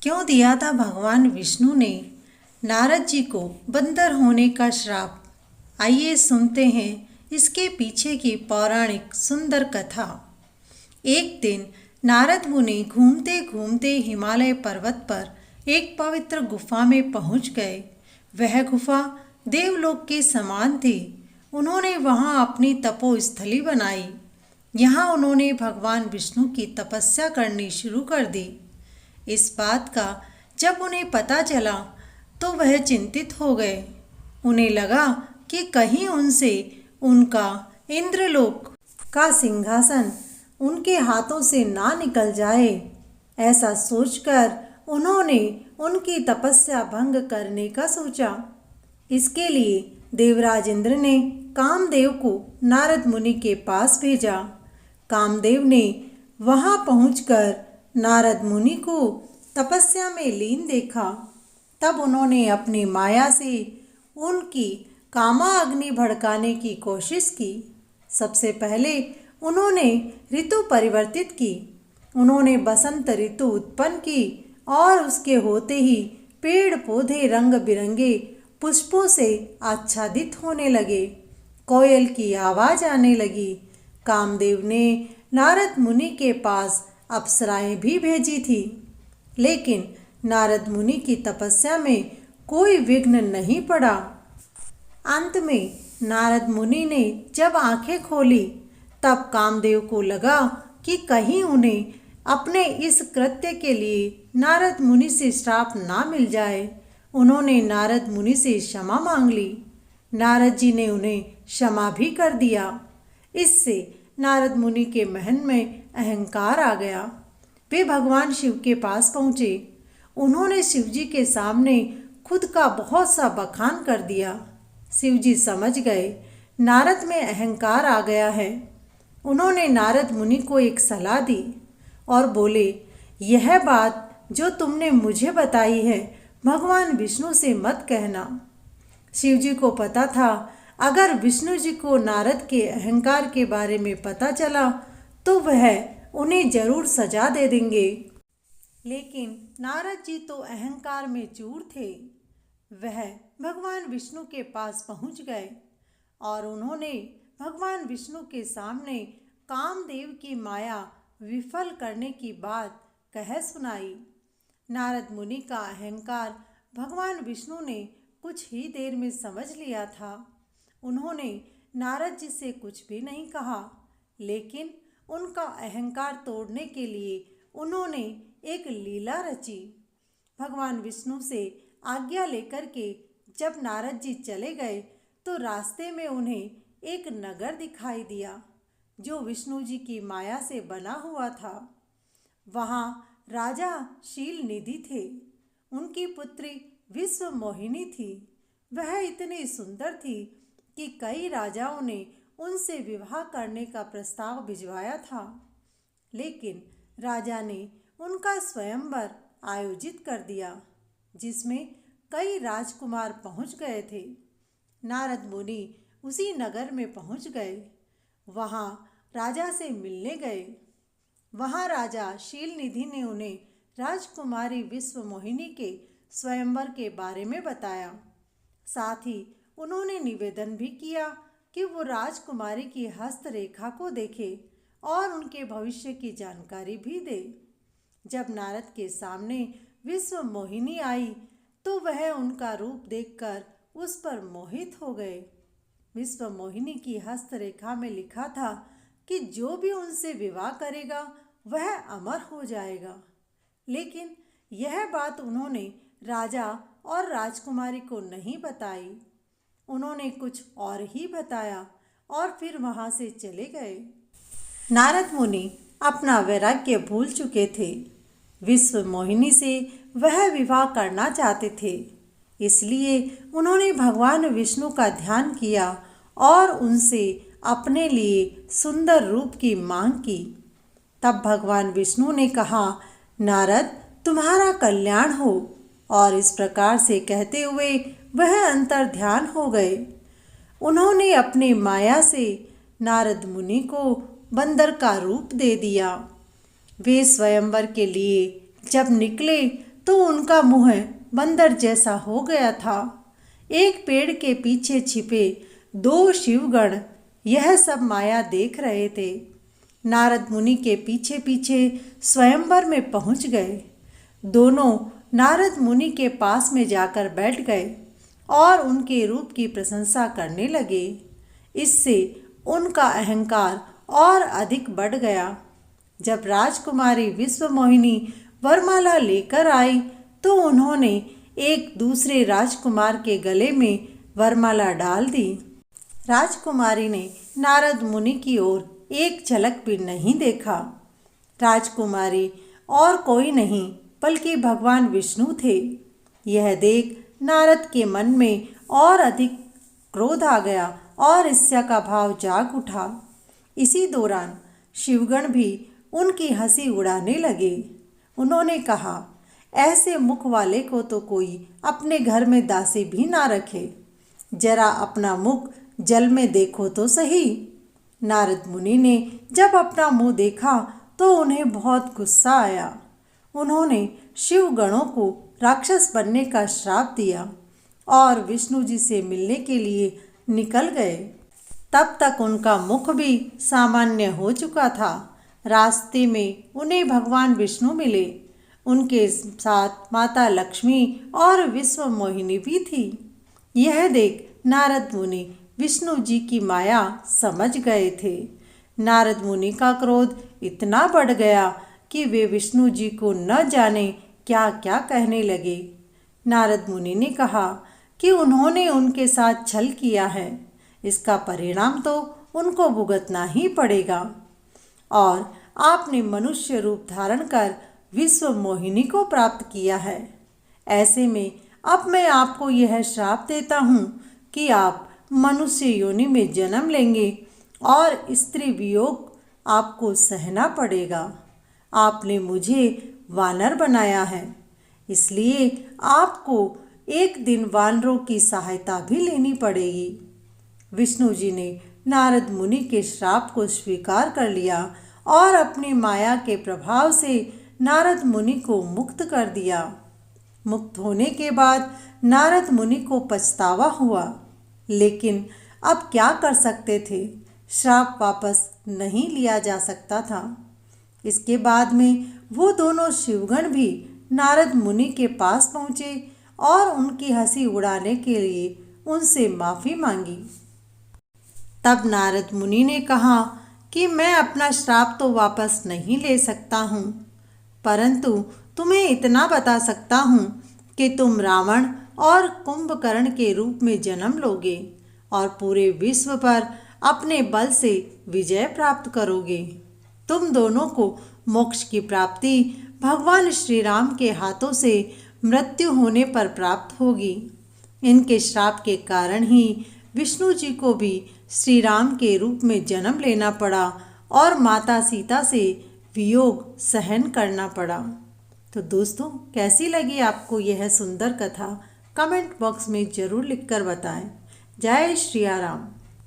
क्यों दिया था भगवान विष्णु ने नारद जी को बंदर होने का श्राप? आइए सुनते हैं इसके पीछे की पौराणिक सुंदर कथा। एक दिन नारद मुनि घूमते घूमते हिमालय पर्वत पर एक पवित्र गुफा में पहुंच गए। वह गुफा देवलोक के समान थी। उन्होंने वहां अपनी तपोस्थली बनाई। यहाँ उन्होंने भगवान विष्णु की तपस्या करनी शुरू कर दी। इस बात का जब उन्हें पता चला तो वह चिंतित हो गए। उन्हें लगा कि कहीं उनसे उनका इंद्रलोक का सिंहासन उनके हाथों से ना निकल जाए। ऐसा सोचकर उन्होंने उनकी तपस्या भंग करने का सोचा। इसके लिए देवराज इंद्र ने कामदेव को नारद मुनि के पास भेजा। कामदेव ने वहां पहुंचकर नारद मुनि को तपस्या में लीन देखा। तब उन्होंने अपनी माया से उनकी कामा अग्नि भड़काने की कोशिश की। सबसे पहले उन्होंने ऋतु परिवर्तित की। उन्होंने बसंत ऋतु उत्पन्न की और उसके होते ही पेड़ पौधे रंग बिरंगे पुष्पों से आच्छादित होने लगे। कोयल की आवाज आने लगी। कामदेव ने नारद मुनि के पास अप्सराएं भी भेजी थी, लेकिन नारद मुनि की तपस्या में कोई विघ्न नहीं पड़ा। अंत में नारद मुनि ने जब आंखें खोली तब कामदेव को लगा कि कहीं उन्हें अपने इस कृत्य के लिए नारद मुनि से श्राप ना मिल जाए। उन्होंने नारद मुनि से क्षमा मांग ली। नारद जी ने उन्हें क्षमा भी कर दिया। इससे नारद मुनि के महन में अहंकार आ गया। वे भगवान शिव के पास पहुँचे। उन्होंने शिव जी के सामने खुद का बहुत सा बखान कर दिया। शिव जी समझ गए नारद में अहंकार आ गया है। उन्होंने नारद मुनि को एक सलाह दी और बोले, यह बात जो तुमने मुझे बताई है भगवान विष्णु से मत कहना। शिव जी को पता था अगर विष्णु जी को नारद के अहंकार के बारे में पता चला तो वह उन्हें जरूर सजा दे देंगे। लेकिन नारद जी तो अहंकार में चूर थे। वह भगवान विष्णु के पास पहुंच गए और उन्होंने भगवान विष्णु के सामने कामदेव की माया विफल करने की बात कह सुनाई। नारद मुनि का अहंकार भगवान विष्णु ने कुछ ही देर में समझ लिया था। उन्होंने नारद जी से कुछ भी नहीं कहा, लेकिन उनका अहंकार तोड़ने के लिए उन्होंने एक लीला रची। भगवान विष्णु से आज्ञा लेकर के जब नारद जी चले गए तो रास्ते में उन्हें एक नगर दिखाई दिया जो विष्णु जी की माया से बना हुआ था। वहाँ राजा शील निधि थे। उनकी पुत्री विश्व मोहिनी थी। वह इतनी सुंदर थी कि कई राजाओं ने उनसे विवाह करने का प्रस्ताव भिजवाया था, लेकिन राजा ने उनका स्वयंवर आयोजित कर दिया जिसमें कई राजकुमार पहुंच गए थे। नारद मुनि उसी नगर में पहुंच गए। वहां राजा से मिलने गए। वहां राजा शील निधि ने उन्हें राजकुमारी विश्व मोहिनी के स्वयंवर के बारे में बताया। साथ ही उन्होंने निवेदन भी किया कि वो राजकुमारी की हस्तरेखा को देखे और उनके भविष्य की जानकारी भी दे। जब नारद के सामने विश्व मोहिनी आई तो वह उनका रूप देखकर उस पर मोहित हो गए। विश्व मोहिनी की हस्तरेखा में लिखा था कि जो भी उनसे विवाह करेगा वह अमर हो जाएगा। लेकिन यह बात उन्होंने राजा और राजकुमारी को नहीं बताई। उन्होंने कुछ और ही बताया और फिर वहां से चले गए। नारद मुनि अपना वैराग्य भूल चुके थे। विश्व मोहिनी से वह विवाह करना चाहते थे, इसलिए उन्होंने भगवान विष्णु का ध्यान किया और उनसे अपने लिए सुंदर रूप की मांग की। तब भगवान विष्णु ने कहा, नारद तुम्हारा कल्याण हो। और इस प्रकार से कहते हुए वह अंतर ध्यान हो गए। उन्होंने अपने माया से नारद मुनि को बंदर का रूप दे दिया। वे स्वयंवर के लिए जब निकले तो उनका मुंह बंदर जैसा हो गया था। एक पेड़ के पीछे छिपे दो शिवगण यह सब माया देख रहे थे। नारद मुनि के पीछे पीछे स्वयंवर में पहुंच गए। दोनों नारद मुनि के पास में जाकर बैठ गए और उनके रूप की प्रशंसा करने लगे। इससे उनका अहंकार और अधिक बढ़ गया। जब राजकुमारी विश्वमोहिनी वरमाला लेकर आई तो उन्होंने एक दूसरे राजकुमार के गले में वरमाला डाल दी। राजकुमारी ने नारद मुनि की ओर एक झलक भी नहीं देखा। राजकुमारी और कोई नहीं बल्कि भगवान विष्णु थे। यह देख नारद के मन में और अधिक क्रोध आ गया और ईर्ष्या का भाव जाग उठा। इसी दौरान शिवगण भी उनकी हंसी उड़ाने लगे। उन्होंने कहा, ऐसे मुख वाले को तो कोई अपने घर में दासी भी ना रखे। जरा अपना मुख जल में देखो तो सही। नारद मुनि ने जब अपना मुंह देखा तो उन्हें बहुत गुस्सा आया। उन्होंने शिव गणों को राक्षस बनने का श्राप दिया और विष्णु जी से मिलने के लिए निकल गए। तब तक उनका मुख भी सामान्य हो चुका था। रास्ते में उन्हें भगवान विष्णु मिले। उनके साथ माता लक्ष्मी और विश्वमोहिनी भी थी। यह देख नारद मुनि विष्णु जी की माया समझ गए थे। नारद मुनि का क्रोध इतना बढ़ गया कि वे विष्णु जी को न जाने क्या क्या कहने लगे। नारद मुनि ने कहा कि उन्होंने उनके साथ छल किया है, इसका परिणाम तो उनको भुगतना ही पड़ेगा। और आपने मनुष्य रूप धारण कर विश्वमोहिनी को प्राप्त किया है। ऐसे में अब मैं आपको यह श्राप देता हूँ कि आप मनुष्य योनि में जन्म लेंगे और स्त्री वियोग आपको सहना पड़ेगा। आपने मुझे वानर बनाया है, इसलिए आपको एक दिन वानरों की सहायता भी लेनी पड़ेगी। विष्णु जी ने नारद मुनि के श्राप को स्वीकार कर लिया और अपनी माया के प्रभाव से नारद मुनि को मुक्त कर दिया। मुक्त होने के बाद नारद मुनि को पछतावा हुआ, लेकिन अब क्या कर सकते थे, श्राप वापस नहीं लिया जा सकता था। इसके बाद में वो दोनों शिवगण भी नारद मुनि के पास पहुँचे और उनकी हंसी उड़ाने के लिए उनसे माफ़ी मांगी। तब नारद मुनि ने कहा कि मैं अपना श्राप तो वापस नहीं ले सकता हूँ, परंतु तुम्हें इतना बता सकता हूँ कि तुम रावण और कुंभकर्ण के रूप में जन्म लोगे और पूरे विश्व पर अपने बल से विजय प्राप्त करोगे। तुम दोनों को मोक्ष की प्राप्ति भगवान श्री राम के हाथों से मृत्यु होने पर प्राप्त होगी। इनके श्राप के कारण ही विष्णु जी को भी श्री राम के रूप में जन्म लेना पड़ा और माता सीता से वियोग सहन करना पड़ा। तो दोस्तों, कैसी लगी आपको यह सुंदर कथा? कमेंट बॉक्स में ज़रूर लिखकर बताएं। जय श्री राम।